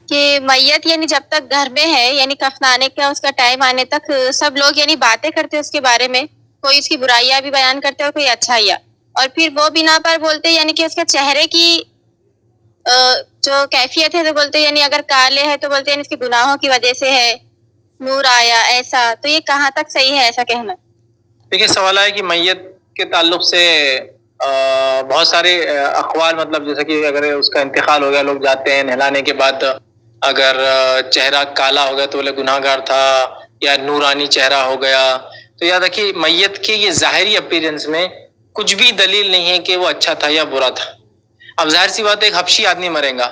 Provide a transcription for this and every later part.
کہ میت یعنی جب تک گھر میں ہے یعنی کفنانے کا اس کا ٹائم آنے تک سب لوگ یعنی باتیں کرتے اس کے بارے میں، کوئی اس کی برائیاں بھی بیان کرتے اور کوئی اچھائیاں، اور پھر وہ بنا پر بولتے یعنی کہ اس کے چہرے کی جو کیفیت ہے تو بولتے یعنی اگر کالے ہے تو بولتے یعنی اس کے گناہوں کی وجہ سے ہے، نور آیا ایسا، تو یہ کہاں تک صحیح ہے ایسا کہنا؟ دیکھیے سوال ہے کہ میت کے تعلق سے بہت سارے اقوال، مطلب جیسے کہ اگر اس کا انتقال ہو گیا، لوگ جاتے ہیں نہلانے کے بعد اگر چہرہ کالا ہو گیا تو بولے گناہ گار تھا، یا نورانی چہرہ ہو گیا. تو یاد رکھیے میت کے یہ ظاہری اپیرنس میں کچھ بھی دلیل نہیں ہے کہ وہ اچھا تھا یا برا تھا. اب ظاہر سی بات ہے، ایک حبشی آدمی مرے گا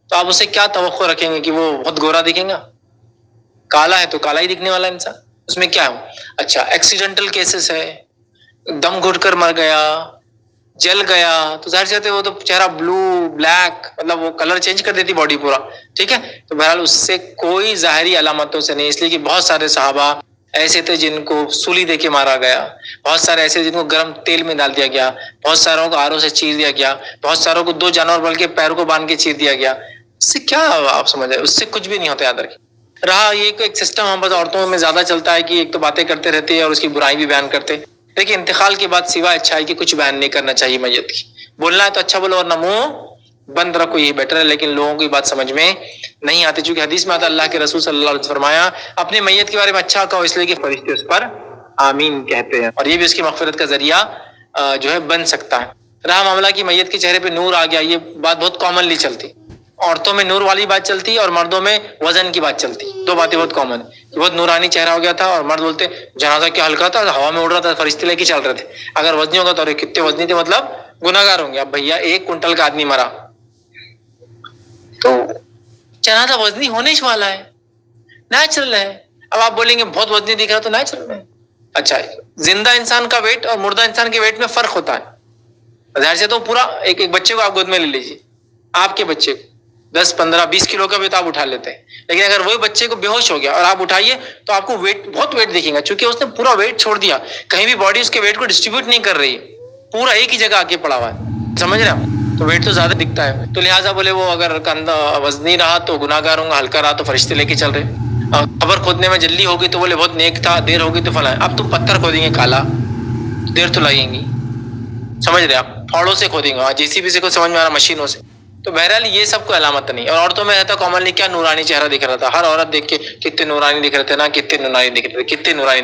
تو آپ اسے کیا توقع رکھیں گے کہ وہ بہت گورا دکھیں گا؟ کالا ہے تو کالا ہی دکھنے والا انسان، اس میں کیا ہے؟ اچھا ایکسیڈنٹل کیسز ہے، دم گھٹ کر مر گیا، جل گیا، تو ظاہر سی بات ہے وہ تو چہرہ بلو بلیک، مطلب وہ کلر چینج کر دیتی باڈی پورا، ٹھیک ہے. تو بہرحال اس سے کوئی ظاہری علامتوں سے نہیں، اس لیے کہ بہت سارے صحابہ ایسے تھے جن کو سولی دے کے مارا گیا، بہت سارے ایسے جن کو گرم تیل میں ڈال دیا گیا، بہت ساروں کو آروں سے چیر دیا گیا، بہت ساروں کو دو جانور بلکہ پیروں کو باندھ کے چیر دیا گیا. اس سے کیا آپ سمجھ رہے؟ اس سے کچھ بھی نہیں ہوتا. یاد رکھیں رہا یہ ایک سسٹم ہم بس عورتوں میں زیادہ چلتا ہے کہ ایک تو باتیں کرتے رہتے ہیں اور اس کی برائی بھی بیان کرتے، لیکن انتقال کے بعد سوائے اچھائی کی کچھ بیان نہیں کرنا چاہیے میت کی. بولنا ہے تو اچھا بولو ورنہ منہ بند رکھو، یہی بیٹر ہے. لیکن لوگوں کی بات سمجھ میں نہیں آتی، چونکہ حدیث میں آتا اللہ کے رسول صلی اللہ علیہ وسلم فرمایا اپنے میت کے بارے میں اچھا کہو، اس لیے کہ فرشتے اس پر آمین کہتے ہیں، اور یہ بھی اس کی مغفرت کا ذریعہ جو ہے بن سکتا ہے. رہا معاملہ کہ میت کے چہرے پہ نور آ گیا، یہ بات بہت کامنلی چلتی. عورتوں میں نور والی بات چلتی ہے اور مردوں میں وزن کی بات چلتی. دو باتیں بہت کامن ہیں کہ بہت نورانی چہرہ ہو گیا تھا، اور مرد بولتے جنازہ کیا ہلکا تھا، ہوا میں اڑ رہا تھا، فرشتے لے کے چل رہے تھے. اگر وزنی ہوگا تو ارے کتنے وزنی تھے، مطلب گناہ گار ہوں گے. اب بھیا 1 کنٹل کا آدمی مرا تو جنازہ وزنی ہونے والا ہے، نیچرل ہے. اب آپ بولیں گے بہت وزنی دکھ رہا تو نیچرل ہے. اچھا زندہ انسان کا ویٹ اور مردہ انسان کے ویٹ میں فرق ہوتا ہے. ظاہر سے تو پورا ایک بچے کو آپ گود میں لے لیجیے، آپ کے بچے کو 10 15 20 کلو کا بھی تو آپ اٹھا لیتے ہیں، لیکن اگر وہی بچے کو بے ہوش ہو گیا اور آپ اٹھائیے تو آپ کو ویٹ بہت ویٹ دکھے گا، چونکہ اس نے پورا ویٹ چھوڑ دیا، کہیں بھی باڈی اس کے ویٹ کو ڈسٹریبیوٹ نہیں کر رہی ہے، پورا ایک ہی جگہ آ کے پڑا ہوا ہے. سمجھ رہے ہیں؟ تو ویٹ تو زیادہ دکھتا ہے. تو لہٰذا بولے وہ اگر کندھا وزنی رہا تو گناہ گار ہوں گا، ہلکا رہا تو فرشتے لے کے چل رہے. قبر کھودنے میں جلدی ہوگی تو بولے بہت نیک تھا، دیر ہوگی تو فلاں. اب تو پتھر کھودیں گے کالا، دیر تو لگیں گی. سمجھ رہے آپ؟ پھاڑوں سے کھودیں گے، جے سی بی سے کو سمجھ میں آ رہا، مشینوں سے. تو بہرحال یہ سب کوئی علامت نہیں. اور عورتوں میں رہتا کامنلی کیا نورانی چہرہ دکھ رہا تھا، ہر عورت دیکھ کے کتنے نورانی دکھ رہے تھے نا، کتنے نورانی دکھ رہے تھے، کتنے نورانی.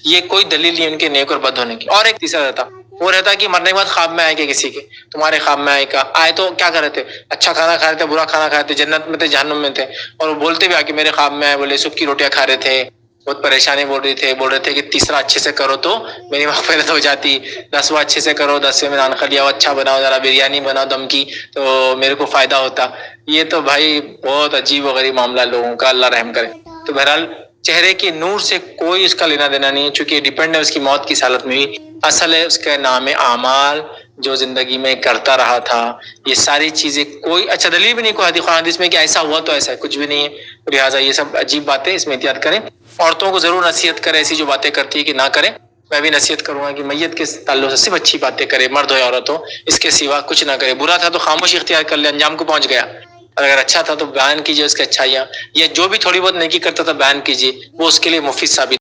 یہ کوئی دلیل نہیں ان کے نیک اور بد ہونے کی. اور ایک تیسرا رہتا، وہ رہتا کہ مرنے کے بعد خواب میں آئے کہ کسی کے تمہارے خواب میں آئے تو کیا کر رہے تھے؟ اچھا کھانا کھا رہے تھے، برا کھانا کھا رہے تھے، جنت میں تھے جہنم میں تھے. اور وہ بولتے بھی آ کہ میرے خواب میں آئے، بولے سکھ کی روٹیاں کھا رہے تھے، بہت پریشانی بول رہے تھے کہ تیسرا اچھے سے کرو تو میری مغفرت ہو جاتی، 10واں اچھے سے کرو، 10ویں میں نان خلیہ اچھا بناؤ، ذرا بریانی بناؤ دم کی تو میرے کو فائدہ ہوتا. یہ تو بھائی بہت عجیب و غریب معاملہ لوگوں کا، اللہ رحم کرے. تو بہرحال چہرے کے نور سے کوئی اس کا لینا دینا نہیں ہے، چونکہ یہ ڈیپینڈ ہے اس کی موت کی حالت میں بھی. اصل ہے اس کا نام اعمال جو زندگی میں کرتا رہا تھا. یہ ساری چیزیں کوئی اچھا دلیل بھی نہیں کوئی حدیث میں کہ ایسا ہوا تو ایسا ہے، کچھ بھی نہیں ہے. لہٰذا یہ سب عجیب باتیں، اس میں احتیاط کریں. عورتوں کو ضرور نصیحت کریں ایسی جو باتیں کرتی ہے کہ نہ کریں. میں بھی نصیحت کروں گا کہ میت کے تعلق سے صرف اچھی باتیں کرے، مرد ہو یا عورت ہو، اس کے سوا کچھ نہ کرے. برا تھا تو خاموشی اختیار کر لے، انجام کو پہنچ گیا. اور اگر اچھا تھا تو بیان کیجیے اس کی اچھائیاں، یا جو بھی تھوڑی بہت نیکی کرتا تھا بیان کیجیے، وہ اس کے لیے مفید ثابت